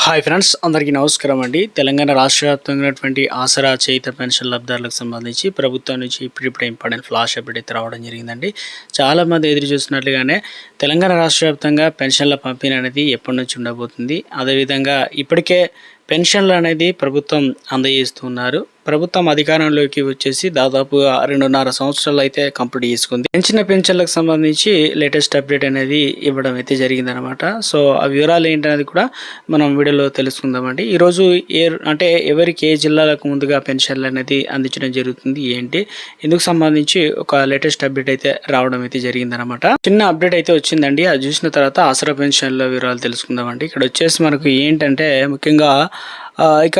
Hi friends, అందరికీ నమస్కారం అండి. తెలంగాణ రాష్ట్ర వ్యాప్తంగా ఉన్నటువంటి ఆసరా చేయుత పెన్షన్ లబ్ధిదారులకు సంబంధించి ప్రభుత్వం నుంచి ఇప్పుడిప్పుడే ఇంపార్టెంట్ ఫ్లాష్ అప్డేట్ అయితే రావడం జరిగిందండి. చాలామంది ఎదురు చూస్తున్నట్లుగానే తెలంగాణ రాష్ట్ర వ్యాప్తంగా పెన్షన్ల పంపిణీ అనేది ఎప్పటి నుంచి ఉండబోతుంది. అదేవిధంగా ఇప్పటికే పెన్షన్లు అనేది ప్రభుత్వం అందజేస్తున్నారు. ప్రభుత్వం అధికారంలోకి వచ్చేసి దాదాపుగా 2.5 సంవత్సరాలు అయితే కంప్లీట్ చేసుకుంది. పెంచిన పెన్షన్లకు సంబంధించి లేటెస్ట్ అప్డేట్ అనేది ఇవ్వడం అయితే జరిగిందనమాట. సో ఆ వివరాలు ఏంటనేది కూడా మనం వీడియోలో తెలుసుకుందామండి. ఈరోజు ఎవరికి ఏ జిల్లాలకు ముందుగా పెన్షన్లు అనేది అందించడం జరుగుతుంది, ఏంటి ఇందుకు సంబంధించి ఒక లేటెస్ట్ అప్డేట్ అయితే రావడం అయితే జరిగిందనమాట. చిన్న అప్డేట్ అయితే వచ్చిందండి. అది చూసిన తర్వాత ఆసరా పెన్షన్ల వివరాలు తెలుసుకుందామండి. ఇక్కడ వచ్చేసి మనకు ఏంటంటే ముఖ్యంగా ఇక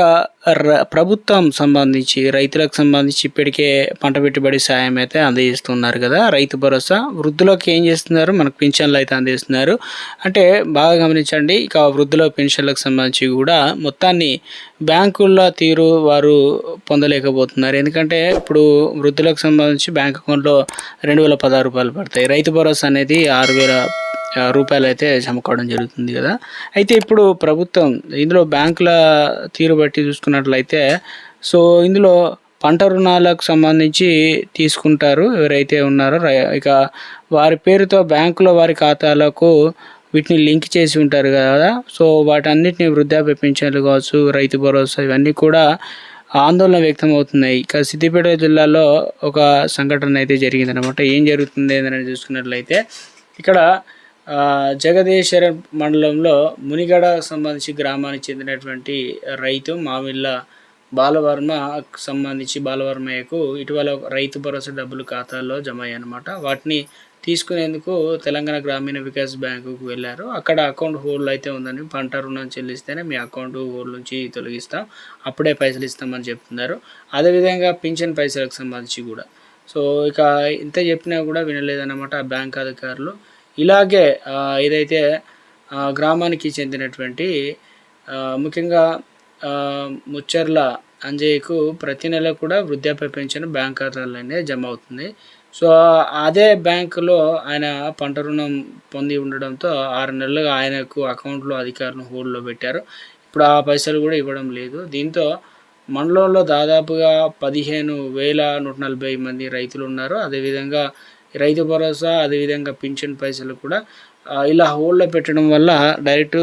ప్రభుత్వం సంబంధించి రైతులకు సంబంధించి ఇప్పటికే పంట పెట్టుబడి సాయం అయితే అందజేస్తున్నారు కదా. రైతు భరోసా వృద్ధులకు ఏం చేస్తున్నారు, మనకు పెన్షన్లు అయితే అందజేస్తున్నారు. అంటే బాగా గమనించండి, ఇక వృద్ధుల పెన్షన్లకు సంబంధించి కూడా మొత్తాన్ని బ్యాంకుల తీరు వారు పొందలేకపోతున్నారు. ఎందుకంటే ఇప్పుడు వృద్ధులకు సంబంధించి బ్యాంక్ అకౌంట్లో 2016 రూపాయలు పడతాయి. రైతు భరోసా అనేది 6000 రూపాయలు అయితే జమకావడం జరుగుతుంది కదా. అయితే ఇప్పుడు ప్రభుత్వం ఇందులో బ్యాంకుల తీరు బట్టి చూసుకున్నట్లయితే సో ఇందులో పంట రుణాలకు సంబంధించి తీసుకుంటారు ఎవరైతే ఉన్నారో. ఇక వారి పేరుతో బ్యాంకులో వారి ఖాతాలకు వీటిని లింక్ చేసి ఉంటారు కదా. సో వాటన్నిటిని వృద్ధాప్య పెన్షన్లు కావచ్చు, రైతు భరోసా ఇవన్నీ కూడా ఆందోళన వ్యక్తం అవుతున్నాయి. ఇక సిద్దిపేట జిల్లాలో ఒక సంఘటన అయితే జరిగిందనమాట. ఏం జరుగుతుంది అని చూసుకున్నట్లయితే ఇక్కడ జగదీశ్వర మండలంలో మునిగడ సంబంధించి గ్రామానికి చెందినటువంటి రైతు మామిళ్ళ బాలవర్మ సంబంధించి బాలవర్మయ్యకు ఇటీవల రైతు భరోసా డబ్బులు ఖాతాల్లో జమ అయ్యాయన్నమాట. వాటిని తీసుకునేందుకు తెలంగాణ గ్రామీణ వికాస్ బ్యాంకుకు వెళ్ళారు. అక్కడ అకౌంట్ హోల్డ్ అయితే ఉందని, పంట రుణం చెల్లిస్తేనే మీ అకౌంట్ హోల్డ్ నుంచి తొలగిస్తాం, అప్పుడే పైసలు ఇస్తామని చెప్తున్నారు. అదేవిధంగా పింఛన్ పైసలకు సంబంధించి కూడా సో ఇక ఇంత చెప్పినా కూడా వినలేదన్నమాట ఆ బ్యాంక్ అధికారులు. ఇలాగే ఏదైతే గ్రామానికి చెందినటువంటి ముఖ్యంగా ముచ్చర్ల అంజయ్యకు ప్రతి నెల కూడా వృద్ధాప్య పెన్షన్ బ్యాంక్ ఖాతాలోనే జమ అవుతుంది. సో అదే బ్యాంకులో ఆయన పంట రుణం పొంది ఉండడంతో 6 నెలలుగా ఆయనకు అకౌంట్లో అధికారులు హోల్డ్లో పెట్టారు. ఇప్పుడు ఆ పైసలు కూడా ఇవ్వడం లేదు. దీంతో మండలంలో దాదాపుగా 15,140 మంది రైతులు ఉన్నారు. అదేవిధంగా రైతు భరోసా అదేవిధంగా పింఛన్ పైసలు కూడా ఇలా హోల్డ్లో పెట్టడం వల్ల డైరెక్ట్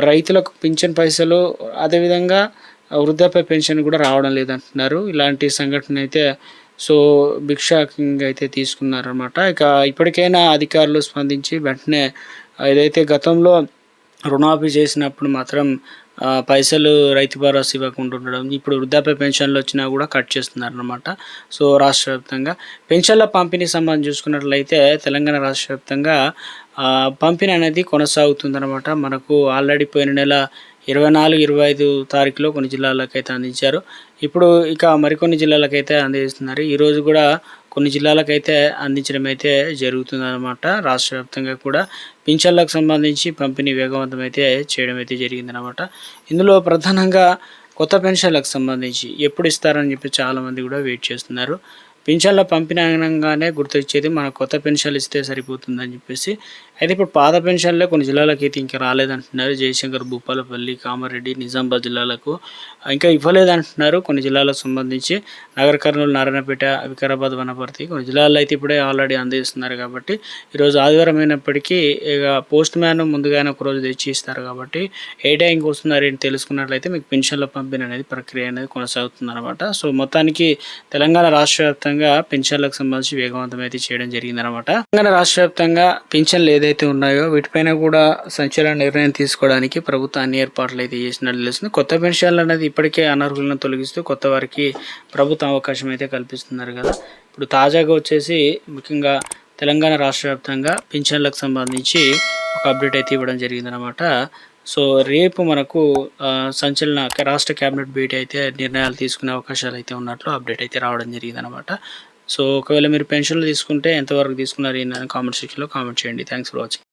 రైతులకు పింఛన్ పైసలు అదేవిధంగా వృద్ధాప్య పెన్షన్ కూడా రావడం లేదంటున్నారు. ఇలాంటి సంఘటన అయితే సో బిగ్ షాకింగ్ అయితే తీసుకున్నారన్నమాట. ఇక ఇప్పటికైనా అధికారులు స్పందించి వెంటనే ఏదైతే గతంలో రుణమాఫీ చేసినప్పుడు మాత్రం పైసలు రైతు భరోసా ఇవ్వకుండా ఉండడం, ఇప్పుడు వృద్ధాప్య పెన్షన్లు వచ్చినా కూడా కట్ చేస్తున్నారన్నమాట. సో రాష్ట్ర వ్యాప్తంగా పెన్షన్ల పంపిణీ సంబంధించి చూసుకున్నట్లయితే తెలంగాణ రాష్ట్ర వ్యాప్తంగా పంపిణీ అనేది కొనసాగుతుందన్నమాట. మనకు ఆల్రెడీ పోయిన నెల 24, 25 తారీఖులో కొన్ని జిల్లాలకైతే అందించారు. ఇప్పుడు ఇక మరికొన్ని జిల్లాలకైతే అందజేస్తున్నారు. ఈరోజు కూడా కొన్ని జిల్లాలకైతే అందించడం అయితే జరుగుతుందన్నమాట. రాష్ట్ర వ్యాప్తంగా కూడా పింఛన్లకు సంబంధించి పంపిణీ వేగవంతం అయితే చేయడం అయితే జరిగిందనమాట. ఇందులో ప్రధానంగా కొత్త పెన్షన్లకు సంబంధించి ఎప్పుడు ఇస్తారని చెప్పి చాలామంది కూడా వెయిట్ చేస్తున్నారు. పెన్షన్ల పంపిణీ అనగానే గుర్తొచ్చేది మన కొత్త పెన్షన్లు ఇస్తే సరిపోతుందని చెప్పేసి. అయితే ఇప్పుడు పాత పెన్షన్లే కొన్ని జిల్లాలకు అయితే ఇంకా రాలేదంటున్నారు. జయశంకర్, భూపాలపల్లి, కామారెడ్డి, నిజామాబాద్ జిల్లాలకు ఇంకా ఇవ్వలేదంటున్నారు. కొన్ని జిల్లాలకు సంబంధించి నగర కర్నూలు, నారాయణపేట, వికారాబాద్, వనపర్తి కొన్ని జిల్లాల్లో అయితే ఇప్పుడే ఆల్రెడీ అందజేస్తున్నారు. కాబట్టి ఈరోజు ఆదివారం అయినప్పటికీ ఇక పోస్ట్ మ్యాన్ ముందుగానే ఒకరోజు తెచ్చి ఇస్తారు. కాబట్టి ఏ టైంకి వస్తున్నారు ఏంటి తెలుసుకున్నట్లయితే మీకు పెన్షన్ల పంపిణీ అనేది ప్రక్రియ అనేది కొనసాగుతుంది అనమాట. సో మొత్తానికి తెలంగాణ రాష్ట్ర వ్యాప్తంగా పెన్షన్లకు సంబంధించి వేగవంతం అయితే చేయడం జరిగిందనమాట. తెలంగాణ రాష్ట్ర వ్యాప్తంగా పెన్షన్లు ఏదైతే ఉన్నాయో వీటిపైన కూడా సంచలన నిర్ణయం తీసుకోవడానికి ప్రభుత్వం అన్ని ఏర్పాట్లు అయితే చేసినట్లు తెలుస్తుంది. కొత్త పెన్షన్లు అనేది ఇప్పటికే అనర్హులను తొలగిస్తూ కొత్త వారికి ప్రభుత్వం అవకాశం అయితే కల్పిస్తున్నారు కదా. ఇప్పుడు తాజాగా వచ్చేసి ముఖ్యంగా తెలంగాణ రాష్ట్ర వ్యాప్తంగా పెన్షన్లకు సంబంధించి ఒక అప్డేట్ అయితే ఇవ్వడం జరిగిందనమాట. సో రేపు మనకు సంచలన రాష్ట్ర క్యాబినెట్ భేటీ అయితే నిర్ణయాలు తీసుకునే అవకాశాలు అయితే ఉన్నట్లు అప్డేట్ అయితే రావడం జరిగిందనమాట. సో ఒకవేళ మీరు పెన్షన్లు తీసుకుంటే ఎంతవరకు తీసుకున్నారు ఏంటని కామెంట్ సెక్షన్లో కామెంట్ చేయండి. Thanks for watching.